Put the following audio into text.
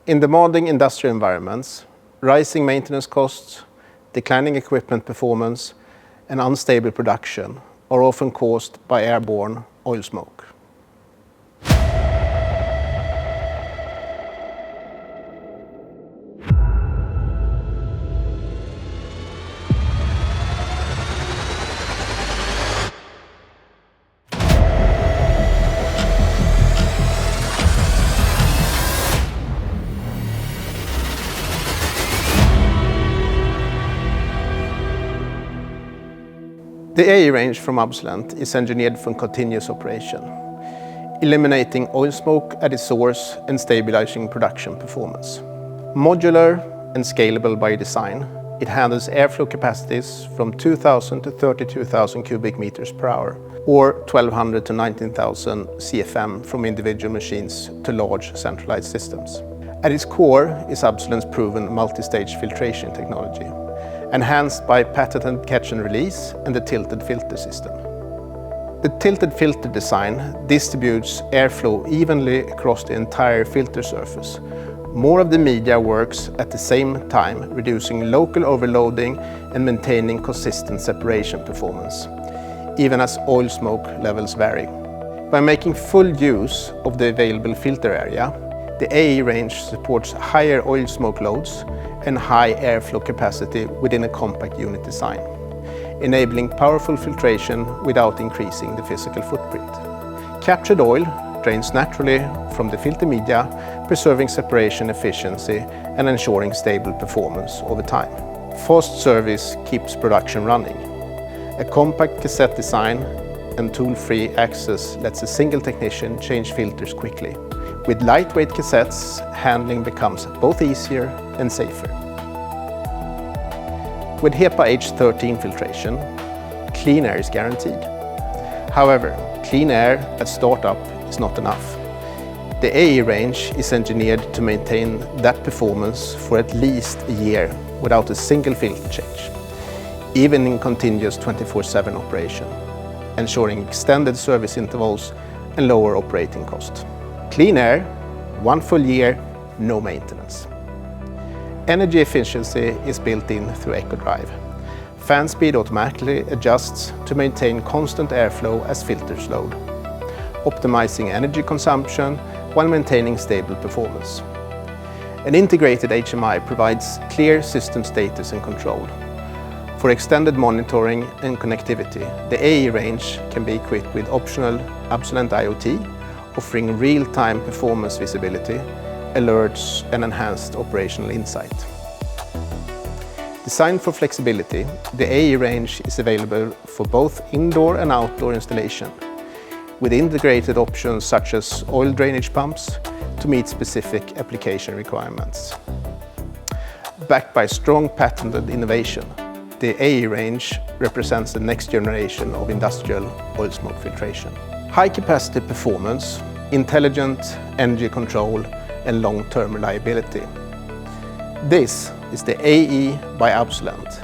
In demanding industrial environments, rising maintenance costs, declining equipment performance, and unstable production are often caused by airborne oil smoke. The AE range from Absolent is engineered for continuous operation, eliminating oil smoke at its source and stabilizing production performance. Modular and scalable by design, it handles airflow capacities from 2,000 to 32,000 cubic meters per hour, or 1,200 to 19,000 CFM from individual machines to large centralized systems. At its core is Absolent's proven multi-stage filtration technology, enhanced by patented catch and release and the tilted filter system. The tilted filter design distributes airflow evenly across the entire filter surface. More of the media works at the same time, reducing local overloading and maintaining consistent separation performance, even as oil smoke levels vary. By making full use of the available filter area, the AE range supports higher oil smoke loads and high airflow capacity within a compact unit design, enabling powerful filtration without increasing the physical footprint. Captured oil drains naturally from the filter media, preserving separation efficiency and ensuring stable performance over time. Fast service keeps production running. A compact cassette design and tool-free access lets a single technician change filters quickly. With lightweight cassettes, handling becomes both easier and safer. With HEPA H13 filtration, clean air is guaranteed. However, clean air at startup is not enough. The AE range is engineered to maintain that performance for at least a year without a single filter change, even in continuous 24/7 operation, ensuring extended service intervals and lower operating cost. Clean air, 1 full year, no maintenance. Energy efficiency is built in through EcoDrive. Fan speed automatically adjusts to maintain constant airflow as filters load, optimizing energy consumption while maintaining stable performance. An integrated HMI provides clear system status and control. For extended monitoring and connectivity, the AE range can be equipped with optional Absolent IoT, offering real-time performance visibility, alerts, and enhanced operational insight. Designed for flexibility, the AE range is available for both indoor and outdoor installation, with integrated options such as oil drainage pumps to meet specific application requirements. Backed by strong patented innovation, the AE range represents the next generation of industrial oil smoke filtration. High-capacity performance, intelligent energy control, and long-term reliability. This is the AE by Absolent,